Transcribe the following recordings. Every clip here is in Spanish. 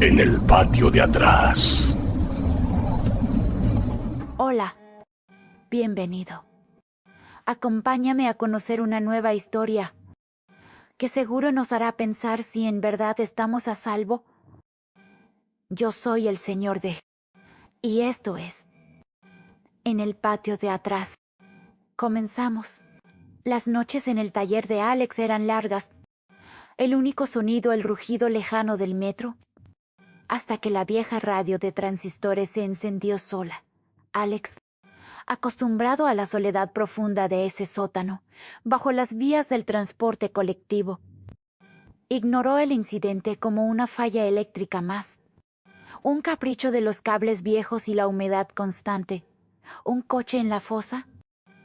En el patio de atrás. Hola, bienvenido. Acompáñame a conocer una nueva historia que seguro nos hará pensar si en verdad estamos a salvo. Yo soy el Señor D. Y esto es En el patio de atrás. Comenzamos. Las noches en el taller de Alex eran largas. El único sonido el rugido lejano del metro. Hasta que la vieja radio de transistores se encendió sola. Alex, acostumbrado a la soledad profunda de ese sótano, bajo las vías del transporte colectivo, ignoró el incidente como una falla eléctrica más. Un capricho de los cables viejos y la humedad constante. Un coche en la fosa.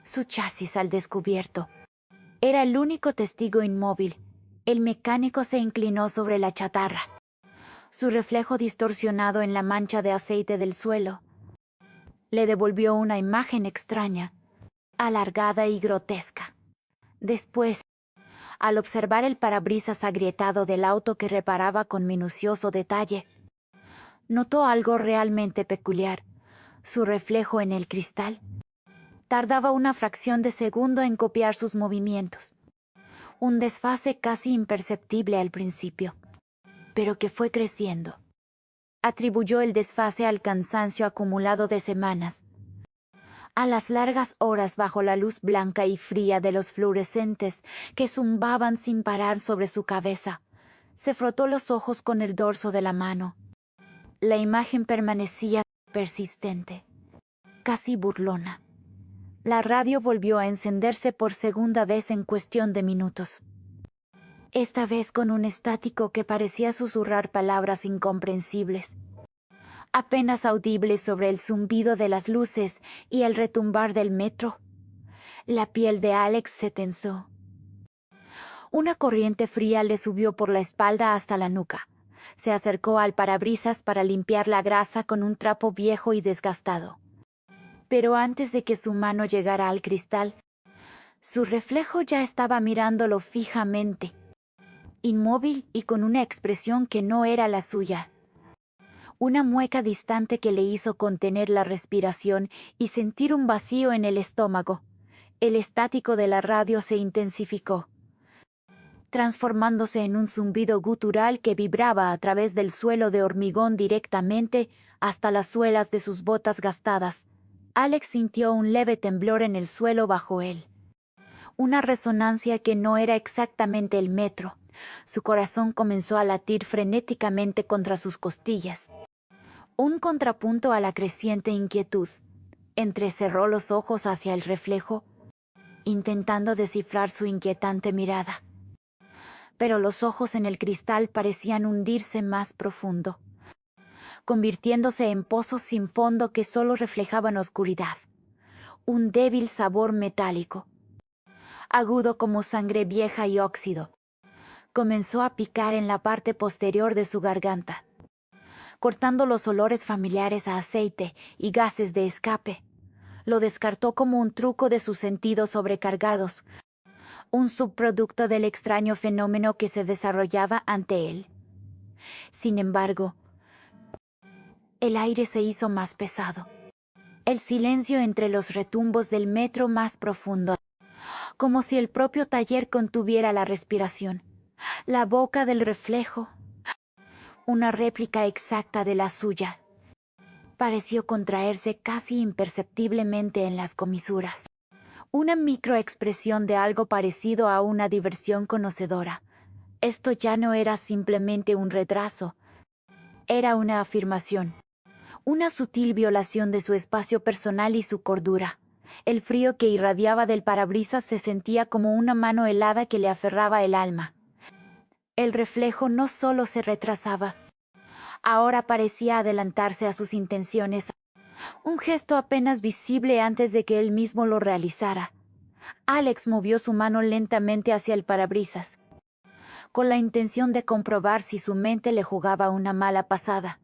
Su chasis al descubierto. Era el único testigo inmóvil. El mecánico se inclinó sobre la chatarra. Su reflejo distorsionado en la mancha de aceite del suelo le devolvió una imagen extraña, alargada y grotesca. Después, al observar el parabrisas agrietado del auto que reparaba con minucioso detalle, notó algo realmente peculiar. Su reflejo en el cristal tardaba una fracción de segundo en copiar sus movimientos. Un desfase casi imperceptible al principio, pero que fue creciendo. Atribuyó el desfase al cansancio acumulado de semanas, a las largas horas bajo la luz blanca y fría de los fluorescentes que zumbaban sin parar sobre su cabeza. Se frotó los ojos con el dorso de la mano. La imagen permanecía persistente, casi burlona. La radio volvió a encenderse por segunda vez en cuestión de minutos. Esta vez con un estático que parecía susurrar palabras incomprensibles, apenas audibles sobre el zumbido de las luces y el retumbar del metro. La piel de Alex se tensó. Una corriente fría le subió por la espalda hasta la nuca. Se acercó al parabrisas para limpiar la grasa con un trapo viejo y desgastado. Pero antes de que su mano llegara al cristal, su reflejo ya estaba mirándolo fijamente, inmóvil y con una expresión que no era la suya. Una mueca distante que le hizo contener la respiración y sentir un vacío en el estómago. El estático de la radio se intensificó, transformándose en un zumbido gutural que vibraba a través del suelo de hormigón directamente hasta las suelas de sus botas gastadas. Alex sintió un leve temblor en el suelo bajo él. Una resonancia que no era exactamente el metro. Su corazón comenzó a latir frenéticamente contra sus costillas. Un contrapunto a la creciente inquietud. Entrecerró los ojos hacia el reflejo, intentando descifrar su inquietante mirada. Pero los ojos en el cristal parecían hundirse más profundo, convirtiéndose en pozos sin fondo que solo reflejaban oscuridad. Un débil sabor metálico, agudo como sangre vieja y óxido, comenzó a picar en la parte posterior de su garganta, cortando los olores familiares a aceite y gases de escape. Lo descartó como un truco de sus sentidos sobrecargados, un subproducto del extraño fenómeno que se desarrollaba ante él. Sin embargo, el aire se hizo más pesado. El silencio entre los retumbos del metro más profundo, como si el propio taller contuviera la respiración. La boca del reflejo, una réplica exacta de la suya, pareció contraerse casi imperceptiblemente en las comisuras. Una microexpresión de algo parecido a una diversión conocedora. Esto ya no era simplemente un retraso, era una afirmación. Una sutil violación de su espacio personal y su cordura. El frío que irradiaba del parabrisas se sentía como una mano helada que le aferraba el alma. El reflejo no solo se retrasaba, ahora parecía adelantarse a sus intenciones. Un gesto apenas visible antes de que él mismo lo realizara. Alex movió su mano lentamente hacia el parabrisas, con la intención de comprobar si su mente le jugaba una mala pasada.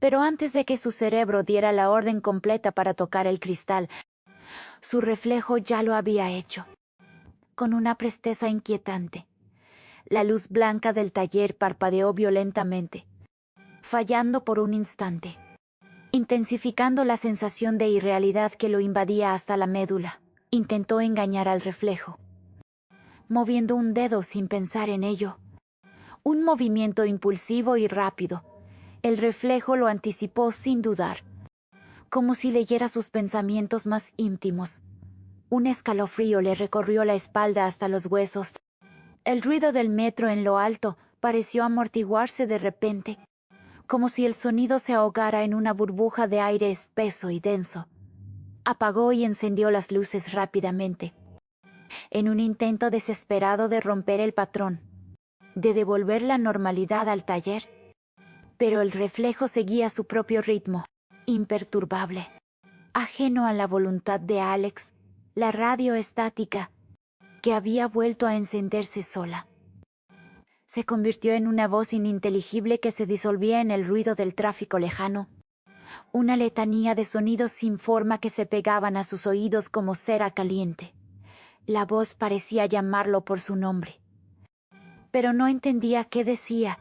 Pero antes de que su cerebro diera la orden completa para tocar el cristal, su reflejo ya lo había hecho, con una presteza inquietante. La luz blanca del taller parpadeó violentamente, fallando por un instante, intensificando la sensación de irrealidad que lo invadía hasta la médula. Intentó engañar al reflejo, moviendo un dedo sin pensar en ello. Un movimiento impulsivo y rápido. El reflejo lo anticipó sin dudar, como si leyera sus pensamientos más íntimos. Un escalofrío le recorrió la espalda hasta los huesos. El ruido del metro en lo alto pareció amortiguarse de repente, como si el sonido se ahogara en una burbuja de aire espeso y denso. Apagó y encendió las luces rápidamente, en un intento desesperado de romper el patrón, de devolver la normalidad al taller. Pero el reflejo seguía su propio ritmo, imperturbable, ajeno a la voluntad de Alex, la radio estática, que había vuelto a encenderse sola. Se convirtió en una voz ininteligible que se disolvía en el ruido del tráfico lejano. Una letanía de sonidos sin forma que se pegaban a sus oídos como cera caliente. La voz parecía llamarlo por su nombre, pero no entendía qué decía.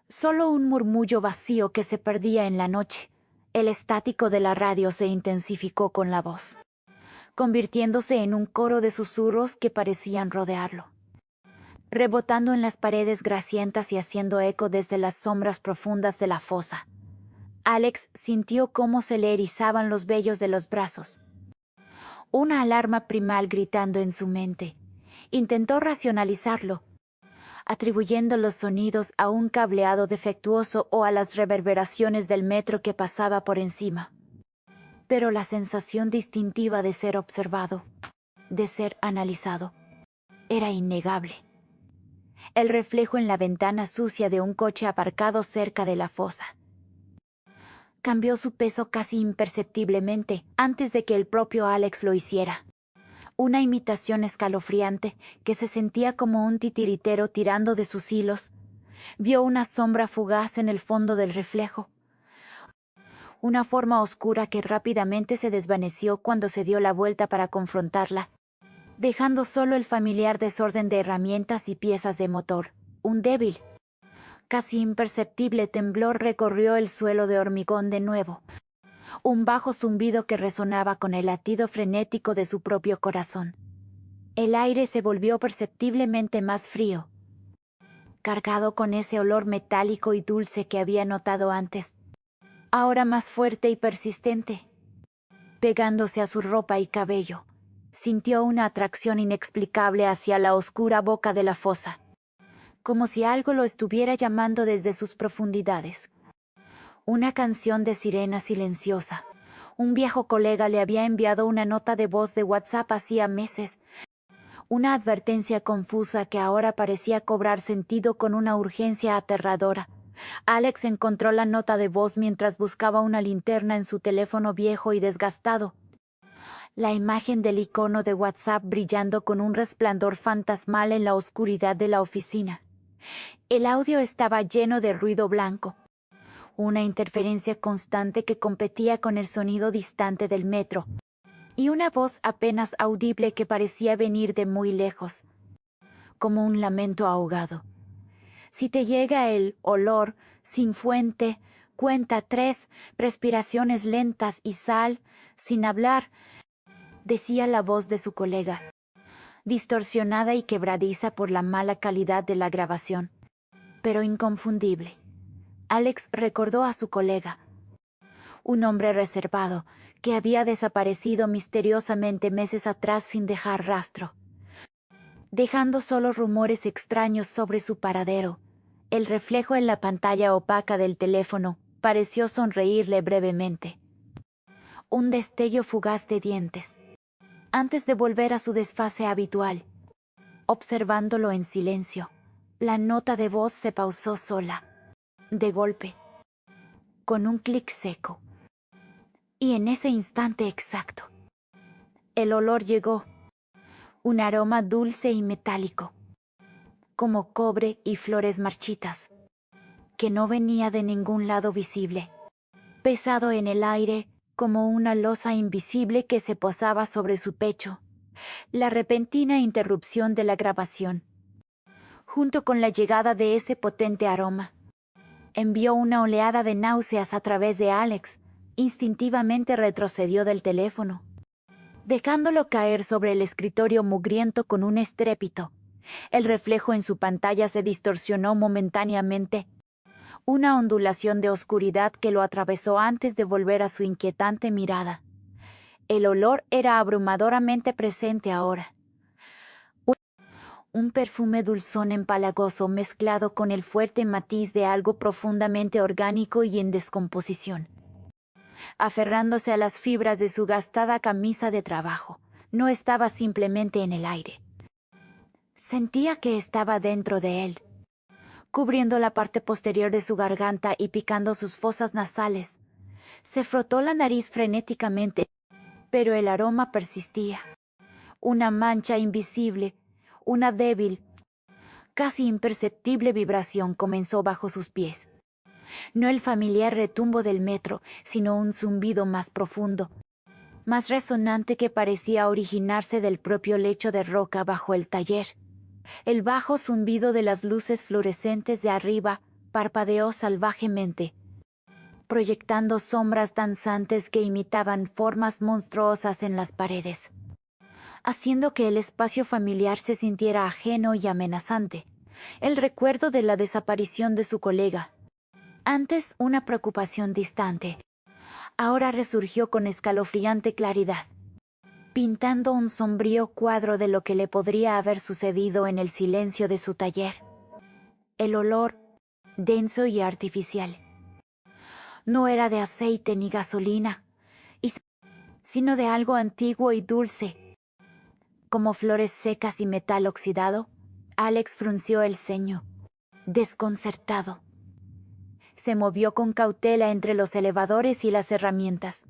Solo un murmullo vacío que se perdía en la noche. El estático de la radio se intensificó con la voz, convirtiéndose en un coro de susurros que parecían rodearlo, rebotando en las paredes grasientas y haciendo eco desde las sombras profundas de la fosa. Alex sintió cómo se le erizaban los vellos de los brazos. Una alarma primal gritando en su mente. Intentó racionalizarlo, atribuyendo los sonidos a un cableado defectuoso o a las reverberaciones del metro que pasaba por encima. Pero la sensación distintiva de ser observado, de ser analizado, era innegable. El reflejo en la ventana sucia de un coche aparcado cerca de la fosa cambió su peso casi imperceptiblemente antes de que el propio Alex lo hiciera. Una imitación escalofriante que se sentía como un titiritero tirando de sus hilos. Vio una sombra fugaz en el fondo del reflejo. Una forma oscura que rápidamente se desvaneció cuando se dio la vuelta para confrontarla, dejando solo el familiar desorden de herramientas y piezas de motor. Un débil, casi imperceptible temblor recorrió el suelo de hormigón de nuevo. Un bajo zumbido que resonaba con el latido frenético de su propio corazón. El aire se volvió perceptiblemente más frío, cargado con ese olor metálico y dulce que había notado antes, ahora más fuerte y persistente. Pegándose a su ropa y cabello, sintió una atracción inexplicable hacia la oscura boca de la fosa, como si algo lo estuviera llamando desde sus profundidades. Una canción de sirena silenciosa. Un viejo colega le había enviado una nota de voz de WhatsApp hacía meses. Una advertencia confusa que ahora parecía cobrar sentido con una urgencia aterradora. Alex encontró la nota de voz mientras buscaba una linterna en su teléfono viejo y desgastado. La imagen del icono de WhatsApp brillando con un resplandor fantasmal en la oscuridad de la oficina. El audio estaba lleno de ruido blanco. Una interferencia constante que competía con el sonido distante del metro, y una voz apenas audible que parecía venir de muy lejos, como un lamento ahogado. Si te llega el olor sin fuente, cuenta 3 respiraciones lentas y sal, sin hablar, decía la voz de su colega, distorsionada y quebradiza por la mala calidad de la grabación, pero inconfundible. Alex recordó a su colega, un hombre reservado que había desaparecido misteriosamente meses atrás sin dejar rastro, dejando solo rumores extraños sobre su paradero. El reflejo en la pantalla opaca del teléfono pareció sonreírle brevemente. Un destello fugaz de dientes, antes de volver a su desfase habitual. Observándolo en silencio, la nota de voz se pausó sola, de golpe, con un clic seco. Y en ese instante exacto, el olor llegó, un aroma dulce y metálico, como cobre y flores marchitas, que no venía de ningún lado visible, pesado en el aire, como una losa invisible que se posaba sobre su pecho. La repentina interrupción de la grabación, junto con la llegada de ese potente aroma, envió una oleada de náuseas a través de Alex. Instintivamente retrocedió del teléfono, dejándolo caer sobre el escritorio mugriento con un estrépito. El reflejo en su pantalla se distorsionó momentáneamente. Una ondulación de oscuridad que lo atravesó antes de volver a su inquietante mirada. El olor era abrumadoramente presente ahora. Un perfume dulzón empalagoso mezclado con el fuerte matiz de algo profundamente orgánico y en descomposición. Aferrándose a las fibras de su gastada camisa de trabajo, no estaba simplemente en el aire. Sentía que estaba dentro de él, cubriendo la parte posterior de su garganta y picando sus fosas nasales. Se frotó la nariz frenéticamente, pero el aroma persistía. Una mancha invisible, una débil, casi imperceptible vibración comenzó bajo sus pies. No el familiar retumbo del metro, sino un zumbido más profundo, más resonante que parecía originarse del propio lecho de roca bajo el taller. El bajo zumbido de las luces fluorescentes de arriba parpadeó salvajemente, proyectando sombras danzantes que imitaban formas monstruosas en las paredes, haciendo que el espacio familiar se sintiera ajeno y amenazante. El recuerdo de la desaparición de su colega, antes una preocupación distante, ahora resurgió con escalofriante claridad, pintando un sombrío cuadro de lo que le podría haber sucedido en el silencio de su taller. El olor, denso y artificial, no era de aceite ni gasolina, sino de algo antiguo y dulce, como flores secas y metal oxidado. Alex frunció el ceño, desconcertado. Se movió con cautela entre los elevadores y las herramientas,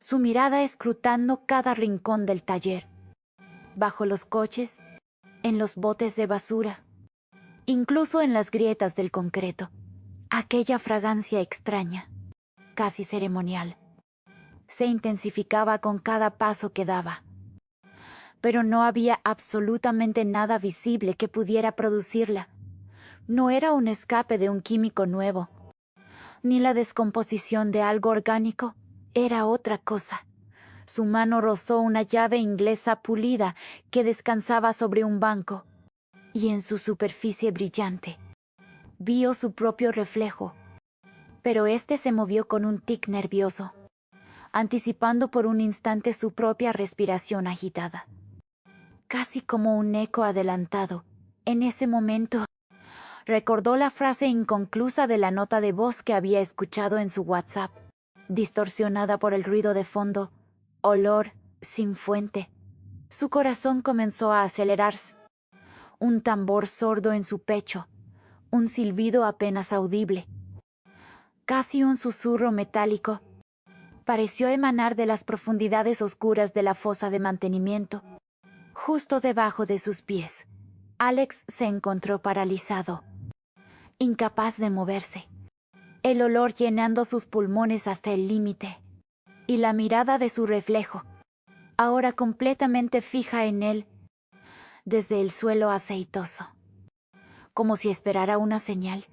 su mirada escrutando cada rincón del taller, bajo los coches, en los botes de basura, incluso en las grietas del concreto. Aquella fragancia extraña, casi ceremonial, se intensificaba con cada paso que daba. Pero no había absolutamente nada visible que pudiera producirla. No era un escape de un químico nuevo, ni la descomposición de algo orgánico. Era otra cosa. Su mano rozó una llave inglesa pulida que descansaba sobre un banco, y en su superficie brillante vio su propio reflejo. Pero este se movió con un tic nervioso, anticipando por un instante su propia respiración agitada. Casi como un eco adelantado, en ese momento recordó la frase inconclusa de la nota de voz que había escuchado en su WhatsApp, distorsionada por el ruido de fondo, olor sin fuente. Su corazón comenzó a acelerarse. Un tambor sordo en su pecho, un silbido apenas audible, casi un susurro metálico, pareció emanar de las profundidades oscuras de la fosa de mantenimiento. Justo debajo de sus pies, Alex se encontró paralizado, incapaz de moverse, el olor llenando sus pulmones hasta el límite, y la mirada de su reflejo, ahora completamente fija en él, desde el suelo aceitoso. Como si esperara una señal,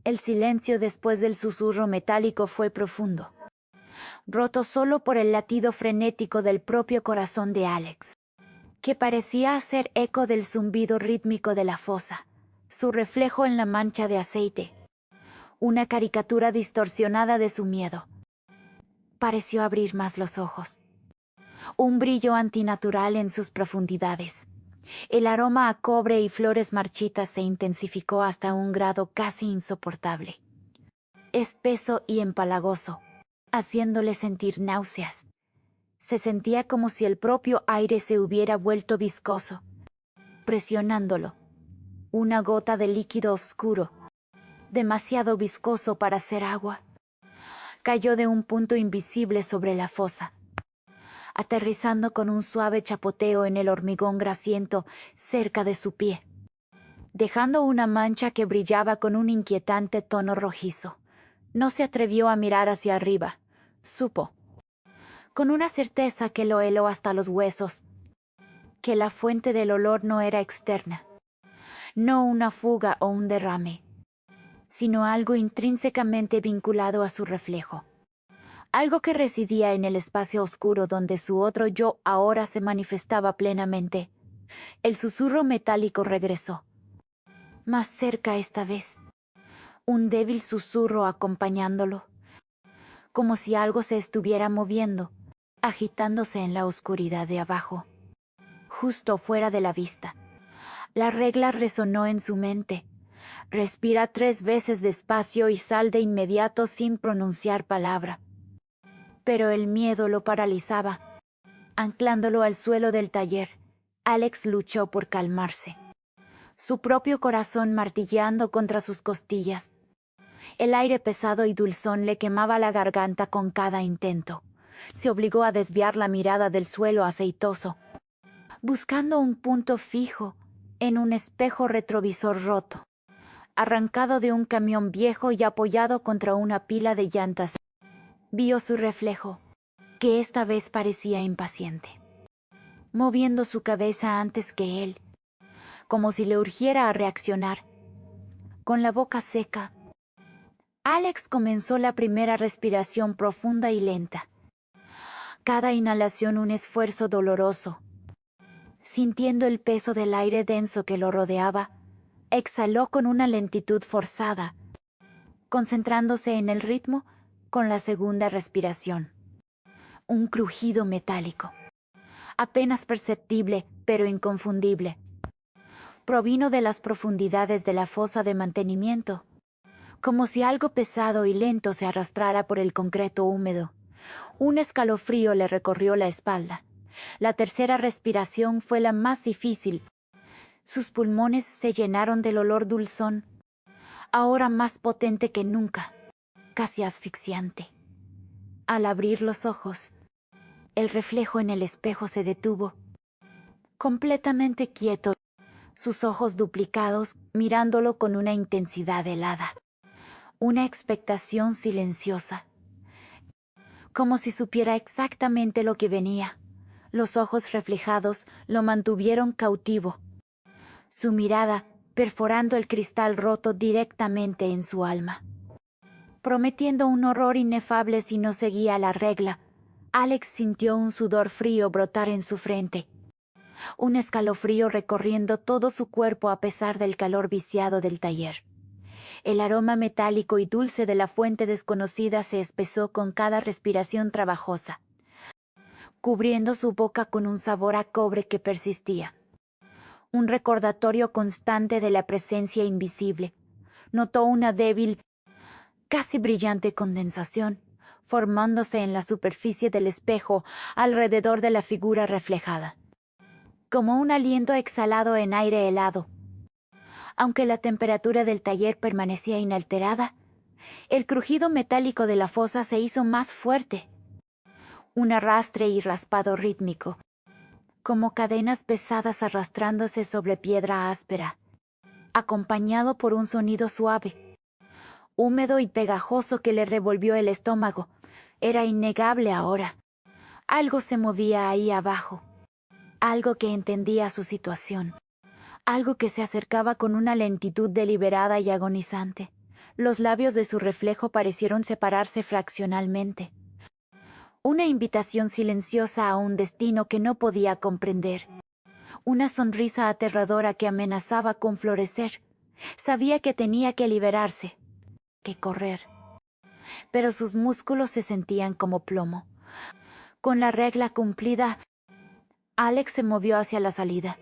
el silencio después del susurro metálico fue profundo, roto solo por el latido frenético del propio corazón de Alex, que parecía hacer eco del zumbido rítmico de la fosa, su reflejo en la mancha de aceite, una caricatura distorsionada de su miedo. Pareció abrir más los ojos. Un brillo antinatural en sus profundidades. El aroma a cobre y flores marchitas se intensificó hasta un grado casi insoportable, espeso y empalagoso, haciéndole sentir náuseas. Se sentía como si el propio aire se hubiera vuelto viscoso, presionándolo. Una gota de líquido oscuro, demasiado viscoso para ser agua, cayó de un punto invisible sobre la fosa, aterrizando con un suave chapoteo en el hormigón grasiento cerca de su pie, dejando una mancha que brillaba con un inquietante tono rojizo. No se atrevió a mirar hacia arriba. Supo, con una certeza que lo heló hasta los huesos, que la fuente del olor no era externa, no una fuga o un derrame, sino algo intrínsecamente vinculado a su reflejo. Algo que residía en el espacio oscuro donde su otro yo ahora se manifestaba plenamente. El susurro metálico regresó. Más cerca esta vez. Un débil susurro acompañándolo. Como si algo se estuviera moviendo, agitándose en la oscuridad de abajo. Justo fuera de la vista. La regla resonó en su mente. Respira 3 veces despacio y sal de inmediato sin pronunciar palabra. Pero el miedo lo paralizaba. Anclándolo al suelo del taller, Alex luchó por calmarse. Su propio corazón martilleando contra sus costillas. El aire pesado y dulzón le quemaba la garganta con cada intento. Se obligó a desviar la mirada del suelo aceitoso, buscando un punto fijo en un espejo retrovisor roto, arrancado de un camión viejo y apoyado contra una pila de llantas. Vio su reflejo, que esta vez parecía impaciente, moviendo su cabeza antes que él, como si le urgiera a reaccionar. Con la boca seca, Alex comenzó la primera respiración profunda y lenta. Cada inhalación un esfuerzo doloroso. Sintiendo el peso del aire denso que lo rodeaba, exhaló con una lentitud forzada, concentrándose en el ritmo con la segunda respiración. Un crujido metálico, apenas perceptible pero inconfundible, provino de las profundidades de la fosa de mantenimiento, como si algo pesado y lento se arrastrara por el concreto húmedo. Un escalofrío le recorrió la espalda. La tercera respiración fue la más difícil. Sus pulmones se llenaron del olor dulzón, ahora más potente que nunca, casi asfixiante. Al abrir los ojos, el reflejo en el espejo se detuvo, completamente quieto, sus ojos duplicados mirándolo con una intensidad helada. Una expectación silenciosa, como si supiera exactamente lo que venía. Los ojos reflejados lo mantuvieron cautivo, su mirada perforando el cristal roto directamente en su alma. Prometiendo un horror inefable si no seguía la regla, Alex sintió un sudor frío brotar en su frente, un escalofrío recorriendo todo su cuerpo a pesar del calor viciado del taller. El aroma metálico y dulce de la fuente desconocida se espesó con cada respiración trabajosa, cubriendo su boca con un sabor a cobre que persistía. Un recordatorio constante de la presencia invisible. Notó una débil, casi brillante condensación, formándose en la superficie del espejo alrededor de la figura reflejada, como un aliento exhalado en aire helado. Aunque la temperatura del taller permanecía inalterada, el crujido metálico de la fosa se hizo más fuerte. Un arrastre y raspado rítmico, como cadenas pesadas arrastrándose sobre piedra áspera, acompañado por un sonido suave, húmedo y pegajoso que le revolvió el estómago. Era innegable ahora. Algo se movía ahí abajo, algo que entendía su situación. Algo que se acercaba con una lentitud deliberada y agonizante. Los labios de su reflejo parecieron separarse fraccionalmente. Una invitación silenciosa a un destino que no podía comprender. Una sonrisa aterradora que amenazaba con florecer. Sabía que tenía que liberarse, que correr. Pero sus músculos se sentían como plomo. Con la regla cumplida, Alex se movió hacia la salida,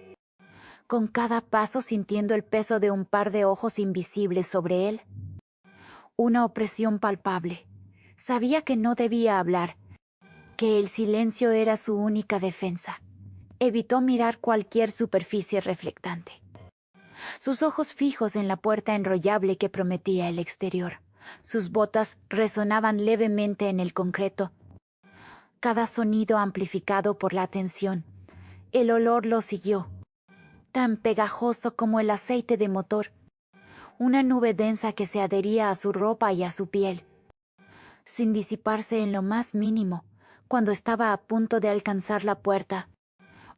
con cada paso sintiendo el peso de un par de ojos invisibles sobre él. Una opresión palpable. Sabía que no debía hablar, que el silencio era su única defensa. Evitó mirar cualquier superficie reflectante. Sus ojos fijos en la puerta enrollable que prometía el exterior. Sus botas resonaban levemente en el concreto. Cada sonido amplificado por la tensión. El olor lo siguió, tan pegajoso como el aceite de motor, una nube densa que se adhería a su ropa y a su piel, sin disiparse en lo más mínimo. Cuando estaba a punto de alcanzar la puerta,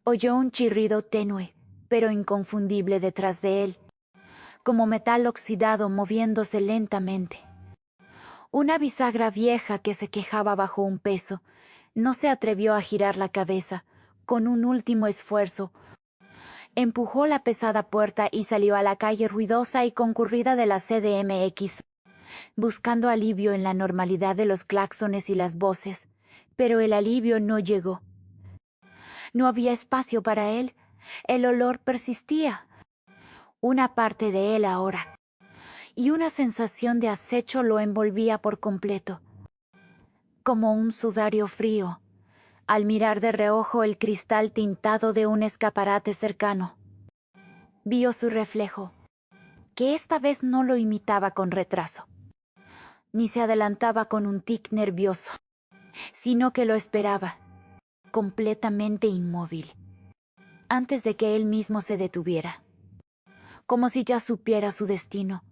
oyó un chirrido tenue, pero inconfundible detrás de él, como metal oxidado moviéndose lentamente. Una bisagra vieja que se quejaba bajo un peso. No se atrevió a girar la cabeza. Con un último esfuerzo, empujó la pesada puerta y salió a la calle ruidosa y concurrida de la CDMX, buscando alivio en la normalidad de los claxones y las voces. Pero el alivio no llegó. No había espacio para él. El olor persistía. Una parte de él ahora. Y una sensación de acecho lo envolvía por completo. Como un sudario frío, al mirar de reojo el cristal tintado de un escaparate cercano. Vio su reflejo, que esta vez no lo imitaba con retraso, ni se adelantaba con un tic nervioso, sino que lo esperaba, completamente inmóvil, antes de que él mismo se detuviera. Como si ya supiera su destino.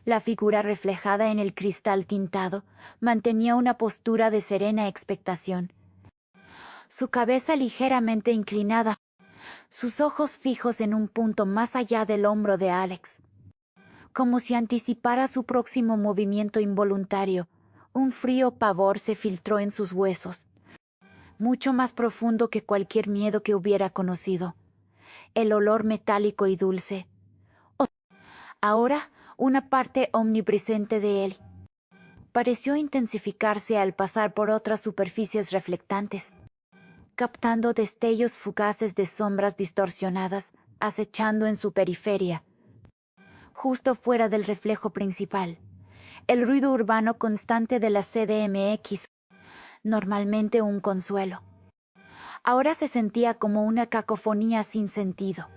La figura reflejada en el cristal tintado mantenía una postura de serena expectación. Su cabeza ligeramente inclinada, sus ojos fijos en un punto más allá del hombro de Alex. Como si anticipara su próximo movimiento involuntario, un frío pavor se filtró en sus huesos, mucho más profundo que cualquier miedo que hubiera conocido. El olor metálico y dulce. Ahora, una parte omnipresente de él. Pareció intensificarse al pasar por otras superficies reflectantes, captando destellos fugaces de sombras distorsionadas, acechando en su periferia. Justo fuera del reflejo principal, el ruido urbano constante de la CDMX, normalmente un consuelo. Ahora se sentía como una cacofonía sin sentido.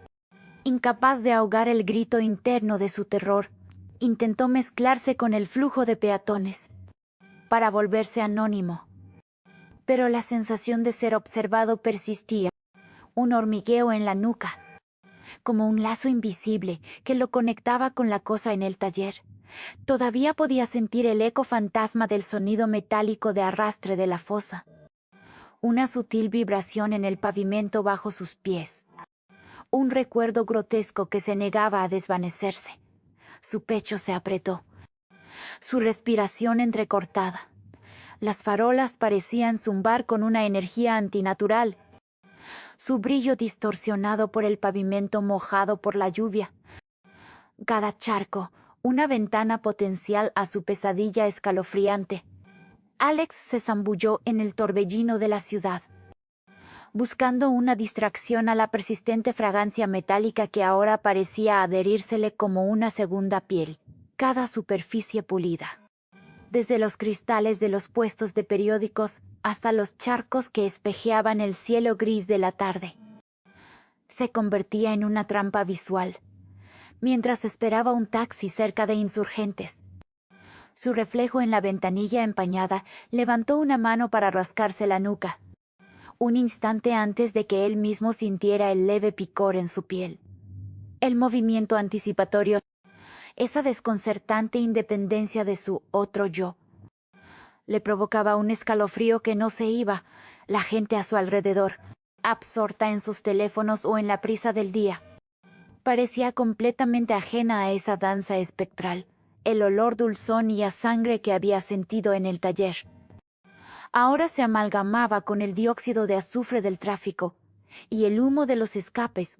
Incapaz de ahogar el grito interno de su terror, intentó mezclarse con el flujo de peatones, para volverse anónimo. Pero la sensación de ser observado persistía, un hormigueo en la nuca, como un lazo invisible que lo conectaba con la cosa en el taller. Todavía podía sentir el eco fantasma del sonido metálico de arrastre de la fosa. Una sutil vibración en el pavimento bajo sus pies. Un recuerdo grotesco que se negaba a desvanecerse. Su pecho se apretó. Su respiración entrecortada. Las farolas parecían zumbar con una energía antinatural. Su brillo distorsionado por el pavimento mojado por la lluvia. Cada charco, una ventana potencial a su pesadilla escalofriante. Alex se zambulló en el torbellino de la ciudad, buscando una distracción a la persistente fragancia metálica que ahora parecía adherírsele como una segunda piel. Cada superficie pulida, desde los cristales de los puestos de periódicos hasta los charcos que espejeaban el cielo gris de la tarde, se convertía en una trampa visual, mientras esperaba un taxi cerca de Insurgentes. Su reflejo en la ventanilla empañada levantó una mano para rascarse la nuca, un instante antes de que él mismo sintiera el leve picor en su piel. El movimiento anticipatorio, esa desconcertante independencia de su otro yo, le provocaba un escalofrío que no se iba. La gente a su alrededor, absorta en sus teléfonos o en la prisa del día, parecía completamente ajena a esa danza espectral, el olor dulzón y a sangre que había sentido en el taller. Ahora se amalgamaba con el dióxido de azufre del tráfico y el humo de los escapes,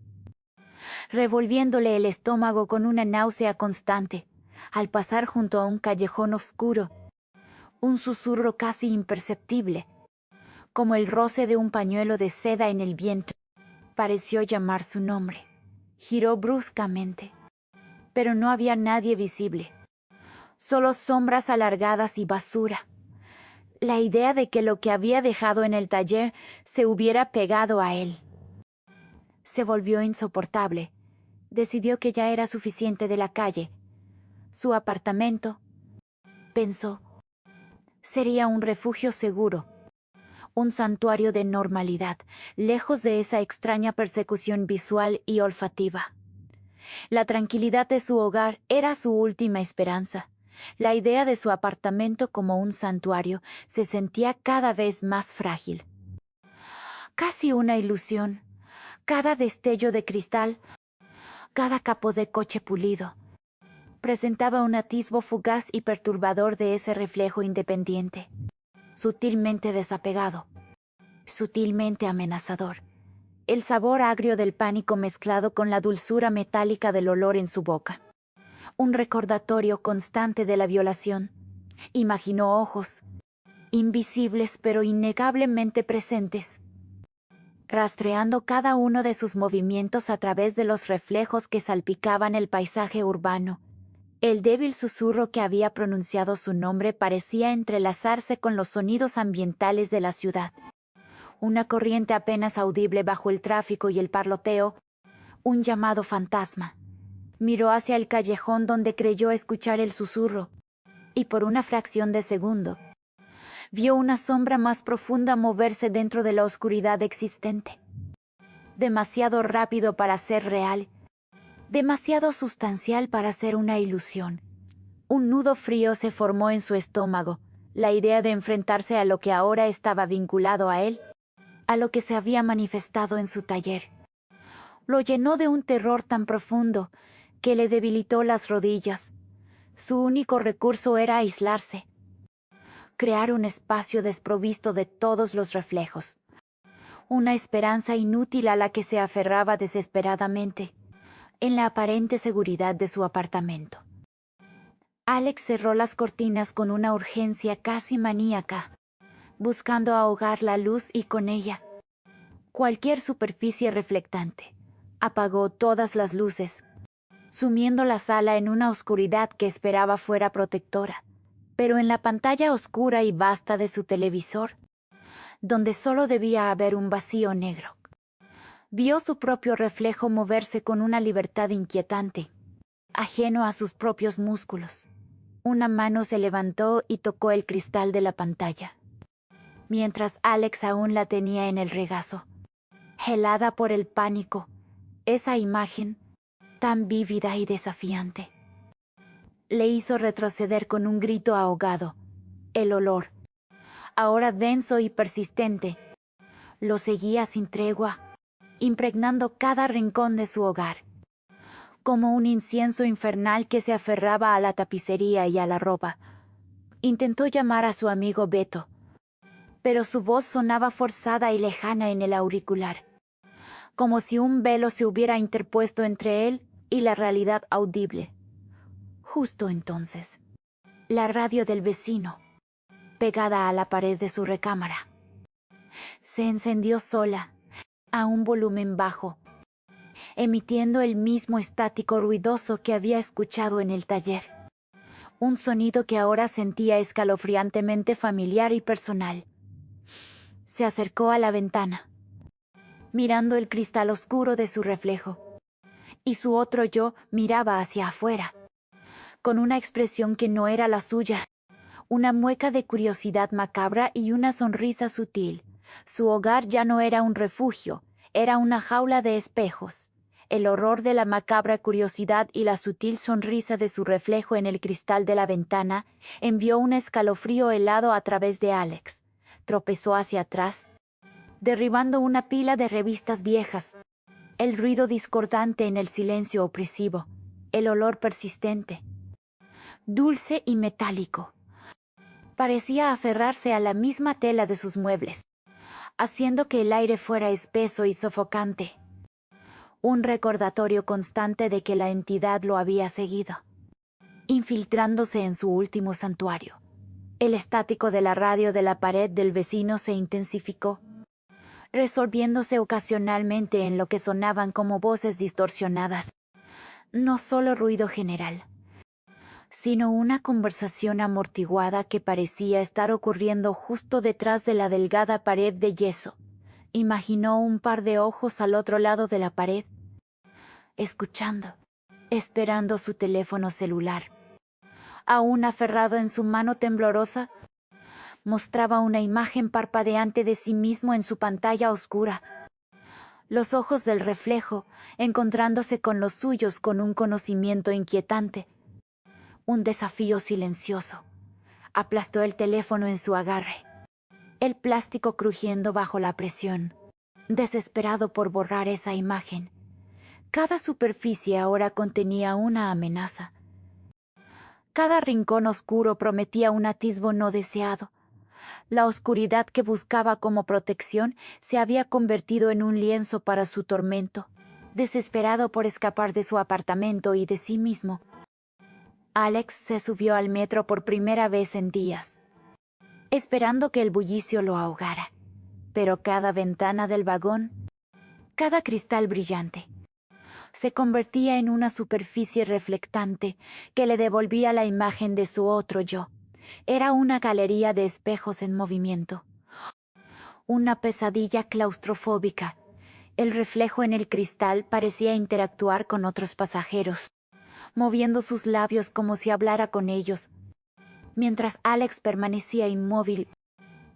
revolviéndole el estómago con una náusea constante. Al pasar junto a un callejón oscuro, un susurro casi imperceptible, como el roce de un pañuelo de seda en el viento, pareció llamar su nombre. Giró bruscamente, pero no había nadie visible, solo sombras alargadas y basura. La idea de que lo que había dejado en el taller se hubiera pegado a él se volvió insoportable. Decidió que ya era suficiente de la calle. Su apartamento, pensó, sería un refugio seguro, un santuario de normalidad, lejos de esa extraña persecución visual y olfativa. La tranquilidad de su hogar era su última esperanza. La idea de su apartamento como un santuario se sentía cada vez más frágil. Casi una ilusión. Cada destello de cristal, cada capó de coche pulido, presentaba un atisbo fugaz y perturbador de ese reflejo independiente, sutilmente desapegado, sutilmente amenazador. El sabor agrio del pánico mezclado con la dulzura metálica del olor en su boca. Un recordatorio constante de la violación. Imaginó ojos, invisibles pero innegablemente presentes, rastreando cada uno de sus movimientos a través de los reflejos que salpicaban el paisaje urbano. El débil susurro que había pronunciado su nombre parecía entrelazarse con los sonidos ambientales de la ciudad. Una corriente apenas audible bajo el tráfico y el parloteo, un llamado fantasma. Miró hacia el callejón donde creyó escuchar el susurro, y por una fracción de segundo, vio una sombra más profunda moverse dentro de la oscuridad existente. Demasiado rápido para ser real, demasiado sustancial para ser una ilusión. Un nudo frío se formó en su estómago, la idea de enfrentarse a lo que ahora estaba vinculado a él, a lo que se había manifestado en su taller. Lo llenó de un terror tan profundo que le debilitó las rodillas. Su único recurso era aislarse, crear un espacio desprovisto de todos los reflejos. Una esperanza inútil a la que se aferraba desesperadamente, en la aparente seguridad de su apartamento. Alex cerró las cortinas con una urgencia casi maníaca, buscando ahogar la luz y con ella cualquier superficie reflectante. Apagó todas las luces, sumiendo la sala en una oscuridad que esperaba fuera protectora. Pero en la pantalla oscura y vasta de su televisor, donde solo debía haber un vacío negro, vio su propio reflejo moverse con una libertad inquietante, ajeno a sus propios músculos. Una mano se levantó y tocó el cristal de la pantalla, mientras Alex aún la tenía en el regazo. Helada por el pánico, esa imagen, tan vívida y desafiante, le hizo retroceder con un grito ahogado. El olor, ahora denso y persistente, lo seguía sin tregua, impregnando cada rincón de su hogar, como un incienso infernal que se aferraba a la tapicería y a la ropa. Intentó llamar a su amigo Beto, pero su voz sonaba forzada y lejana en el auricular, como si un velo se hubiera interpuesto entre él y la realidad audible. Justo entonces, la radio del vecino, pegada a la pared de su recámara, se encendió sola, a un volumen bajo, emitiendo el mismo estático ruidoso que había escuchado en el taller. Un sonido que ahora sentía escalofriantemente familiar y personal. Se acercó a la ventana, mirando el cristal oscuro de su reflejo, y su otro yo miraba hacia afuera, con una expresión que no era la suya, una mueca de curiosidad macabra y una sonrisa sutil. Su hogar ya no era un refugio, era una jaula de espejos. El horror de la macabra curiosidad y la sutil sonrisa de su reflejo en el cristal de la ventana envió un escalofrío helado a través de Alex. Tropezó hacia atrás, derribando una pila de revistas viejas. El ruido discordante en el silencio opresivo, el olor persistente, dulce y metálico, parecía aferrarse a la misma tela de sus muebles, haciendo que el aire fuera espeso y sofocante. Un recordatorio constante de que la entidad lo había seguido, infiltrándose en su último santuario. El estático de la radio de la pared del vecino se intensificó, resolviéndose ocasionalmente en lo que sonaban como voces distorsionadas. No solo ruido general, sino una conversación amortiguada que parecía estar ocurriendo justo detrás de la delgada pared de yeso. Imaginó un par de ojos al otro lado de la pared, escuchando, esperando su teléfono celular. Aún aferrado en su mano temblorosa, mostraba una imagen parpadeante de sí mismo en su pantalla oscura. Los ojos del reflejo, encontrándose con los suyos con un conocimiento inquietante. Un desafío silencioso. Aplastó el teléfono en su agarre, el plástico crujiendo bajo la presión, desesperado por borrar esa imagen. Cada superficie ahora contenía una amenaza, Cada rincón oscuro prometía un atisbo no deseado. La oscuridad que buscaba como protección se había convertido en un lienzo para su tormento. Desesperado por escapar de su apartamento y de sí mismo, Alex se subió al metro por primera vez en días, esperando que el bullicio lo ahogara. Pero cada ventana del vagón, cada cristal brillante, se convertía en una superficie reflectante que le devolvía la imagen de su otro yo. Era una galería de espejos en movimiento. Una pesadilla claustrofóbica. El reflejo en el cristal parecía interactuar con otros pasajeros, moviendo sus labios como si hablara con ellos, mientras Alex permanecía inmóvil,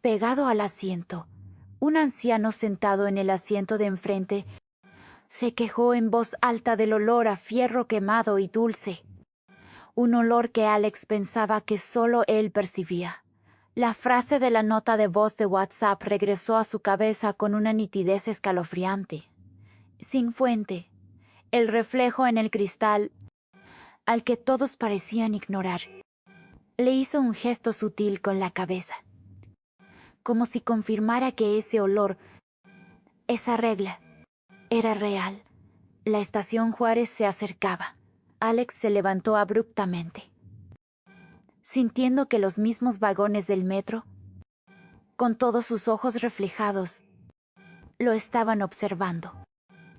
pegado al asiento. Un anciano sentado en el asiento de enfrente se quejó en voz alta del olor a fierro quemado y dulce. Un olor que Alex pensaba que solo él percibía. La frase de la nota de voz de WhatsApp regresó a su cabeza con una nitidez escalofriante. Sin fuente, el reflejo en el cristal, al que todos parecían ignorar, le hizo un gesto sutil con la cabeza, como si confirmara que ese olor, esa regla, era real. La estación Juárez se acercaba. Alex se levantó abruptamente, sintiendo que los mismos vagones del metro, con todos sus ojos reflejados, lo estaban observando,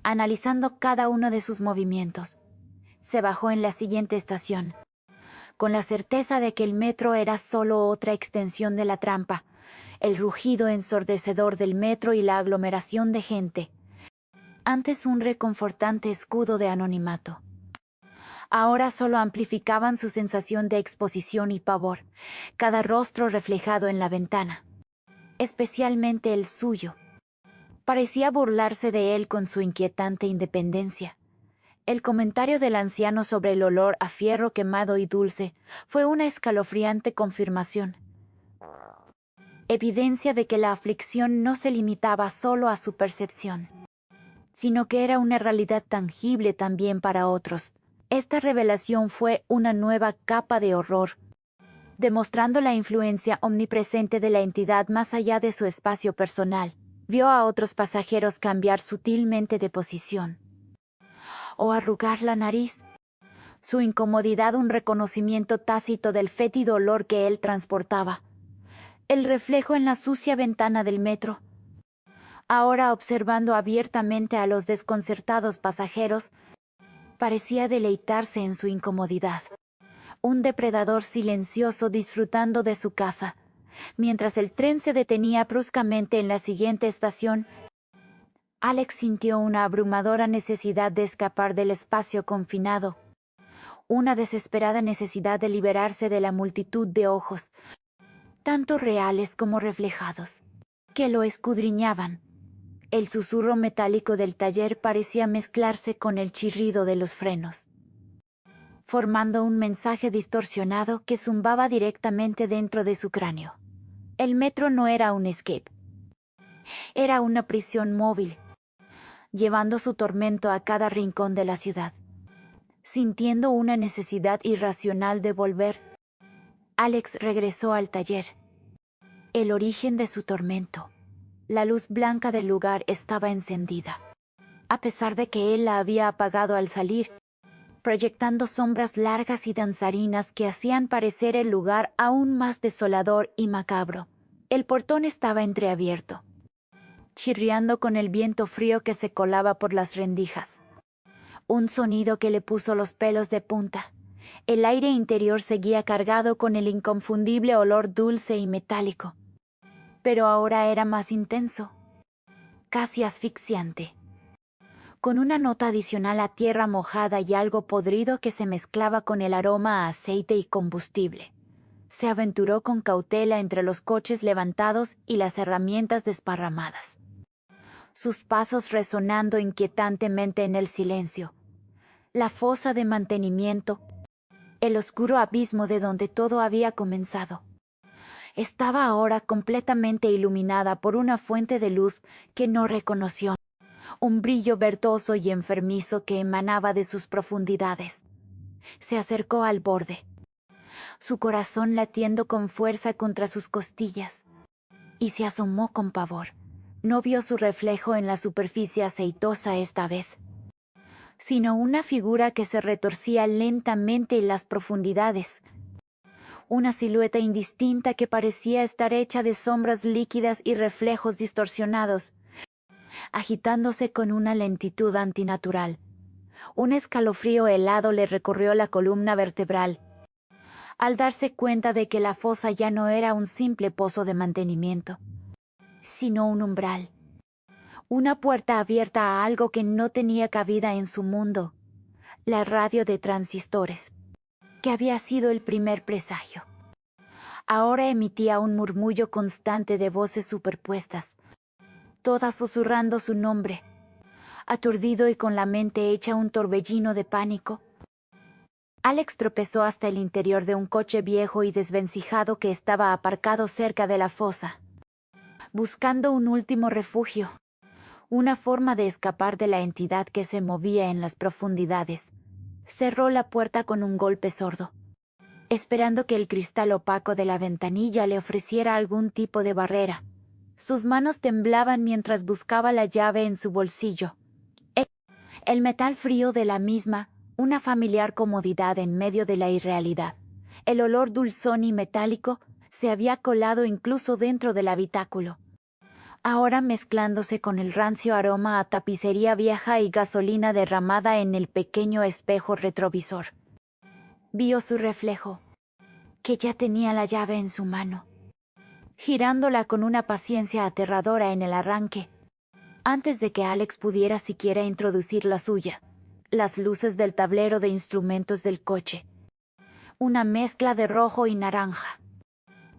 analizando cada uno de sus movimientos. Se bajó en la siguiente estación, con la certeza de que el metro era solo otra extensión de la trampa, el rugido ensordecedor del metro y la aglomeración de gente, antes un reconfortante escudo de anonimato. Ahora solo amplificaban su sensación de exposición y pavor, cada rostro reflejado en la ventana, especialmente el suyo. Parecía burlarse de él con su inquietante independencia. El comentario del anciano sobre el olor a fierro quemado y dulce fue una escalofriante confirmación. Evidencia de que la aflicción no se limitaba solo a su percepción, sino que era una realidad tangible también para otros. Esta revelación fue una nueva capa de horror, demostrando la influencia omnipresente de la entidad más allá de su espacio personal. Vio a otros pasajeros cambiar sutilmente de posición, o arrugar la nariz. Su incomodidad un reconocimiento tácito del fétido olor que él transportaba. El reflejo en la sucia ventana del metro. Ahora observando abiertamente a los desconcertados pasajeros, parecía deleitarse en su incomodidad. Un depredador silencioso disfrutando de su caza. Mientras el tren se detenía bruscamente en la siguiente estación, Alex sintió una abrumadora necesidad de escapar del espacio confinado. Una desesperada necesidad de liberarse de la multitud de ojos, tanto reales como reflejados, que lo escudriñaban. El susurro metálico del taller parecía mezclarse con el chirrido de los frenos, formando un mensaje distorsionado que zumbaba directamente dentro de su cráneo. El metro no era un escape. Era una prisión móvil, llevando su tormento a cada rincón de la ciudad. Sintiendo una necesidad irracional de volver, Alex regresó al taller. El origen de su tormento. La luz blanca del lugar estaba encendida, a pesar de que él la había apagado al salir, proyectando sombras largas y danzarinas que hacían parecer el lugar aún más desolador y macabro. El portón estaba entreabierto, chirriando con el viento frío que se colaba por las rendijas. Un sonido que le puso los pelos de punta. El aire interior seguía cargado con el inconfundible olor dulce y metálico, pero ahora era más intenso, casi asfixiante, con una nota adicional a tierra mojada y algo podrido que se mezclaba con el aroma a aceite y combustible. Se aventuró con cautela entre los coches levantados y las herramientas desparramadas, sus pasos resonando inquietantemente en el silencio. La fosa de mantenimiento, el oscuro abismo de donde todo había comenzado, estaba ahora completamente iluminada por una fuente de luz que no reconoció, un brillo verdoso y enfermizo que emanaba de sus profundidades. Se acercó al borde, su corazón latiendo con fuerza contra sus costillas, y se asomó con pavor. No vio su reflejo en la superficie aceitosa esta vez, sino una figura que se retorcía lentamente en las profundidades. Una silueta indistinta que parecía estar hecha de sombras líquidas y reflejos distorsionados, agitándose con una lentitud antinatural. Un escalofrío helado le recorrió la columna vertebral, al darse cuenta de que la fosa ya no era un simple pozo de mantenimiento, sino un umbral. Una puerta abierta a algo que no tenía cabida en su mundo, la radio de transistores, que había sido el primer presagio. Ahora emitía un murmullo constante de voces superpuestas, todas susurrando su nombre. Aturdido y con la mente hecha un torbellino de pánico, Alex tropezó hasta el interior de un coche viejo y desvencijado que estaba aparcado cerca de la fosa, buscando un último refugio, una forma de escapar de la entidad que se movía en las profundidades. Cerró la puerta con un golpe sordo, esperando que el cristal opaco de la ventanilla le ofreciera algún tipo de barrera. Sus manos temblaban mientras buscaba la llave en su bolsillo. El metal frío de la misma, una familiar comodidad en medio de la irrealidad. El olor dulzón y metálico se había colado incluso dentro del habitáculo, ahora mezclándose con el rancio aroma a tapicería vieja y gasolina derramada en el pequeño espejo retrovisor. Vio su reflejo, que ya tenía la llave en su mano, girándola con una paciencia aterradora en el arranque. Antes de que Alex pudiera siquiera introducir la suya, las luces del tablero de instrumentos del coche, una mezcla de rojo y naranja,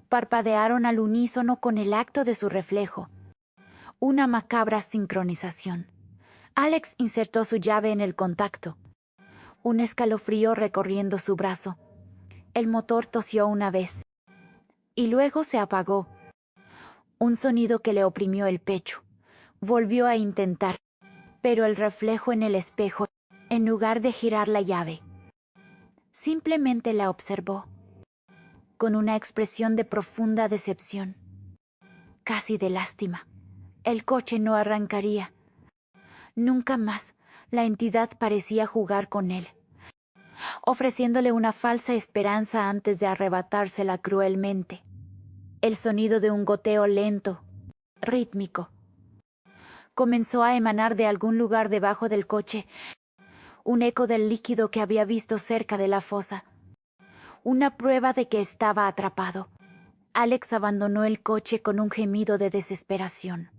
parpadearon al unísono con el acto de su reflejo. Una macabra sincronización. Alex insertó su llave en el contacto, un escalofrío recorriendo su brazo. El motor tosió una vez, y luego se apagó. Un sonido que le oprimió el pecho. Volvió a intentar, pero el reflejo en el espejo, en lugar de girar la llave, simplemente la observó, con una expresión de profunda decepción, casi de lástima. El coche no arrancaría. Nunca más. La entidad parecía jugar con él, ofreciéndole una falsa esperanza antes de arrebatársela cruelmente. El sonido de un goteo lento, rítmico, comenzó a emanar de algún lugar debajo del coche, un eco del líquido que había visto cerca de la fosa, una prueba de que estaba atrapado. Alex abandonó el coche con un gemido de desesperación,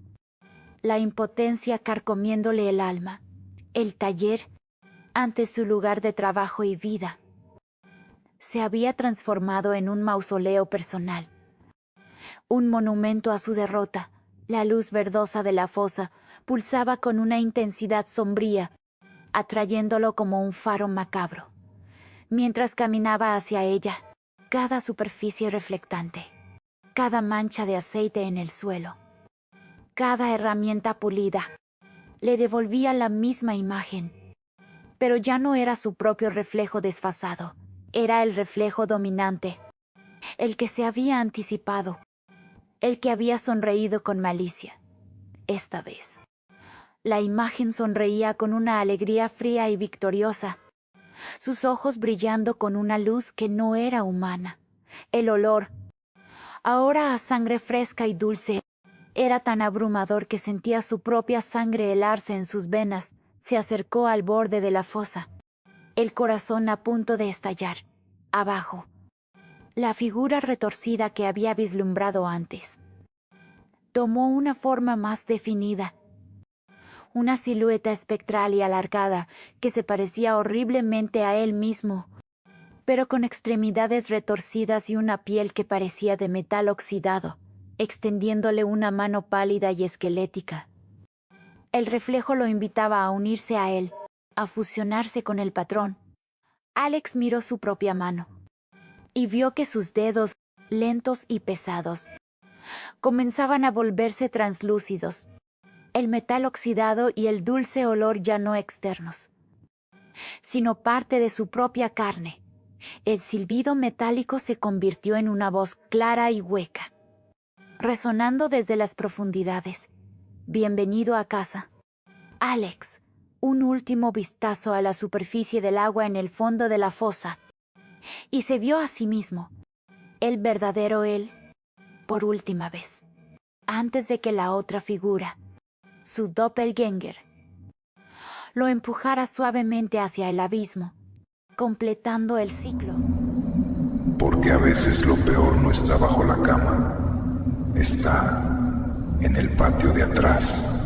la impotencia carcomiéndole el alma. El taller, antes su lugar de trabajo y vida, se había transformado en un mausoleo personal, un monumento a su derrota. La luz verdosa de la fosa pulsaba con una intensidad sombría, atrayéndolo como un faro macabro. Mientras caminaba hacia ella, cada superficie reflectante, cada mancha de aceite en el suelo, cada herramienta pulida, le devolvía la misma imagen. Pero ya no era su propio reflejo desfasado, era el reflejo dominante, el que se había anticipado, el que había sonreído con malicia. Esta vez, la imagen sonreía con una alegría fría y victoriosa, sus ojos brillando con una luz que no era humana. El olor, ahora a sangre fresca y dulce, era tan abrumador que sentía su propia sangre helarse en sus venas. Se acercó al borde de la fosa, el corazón a punto de estallar. Abajo, la figura retorcida que había vislumbrado antes tomó una forma más definida, una silueta espectral y alargada que se parecía horriblemente a él mismo, pero con extremidades retorcidas y una piel que parecía de metal oxidado, extendiéndole una mano pálida y esquelética. El reflejo lo invitaba a unirse a él, a fusionarse con el patrón. Alex miró su propia mano y vio que sus dedos, lentos y pesados, comenzaban a volverse translúcidos, el metal oxidado y el dulce olor ya no externos, sino parte de su propia carne. El silbido metálico se convirtió en una voz clara y hueca, resonando desde las profundidades. Bienvenido a casa. Alex, un último vistazo a la superficie del agua en el fondo de la fosa, y se vio a sí mismo, el verdadero él, por última vez, antes de que la otra figura, su doppelgänger, lo empujara suavemente hacia el abismo, completando el ciclo. Porque a veces lo peor no está bajo la cama, está en el patio de atrás.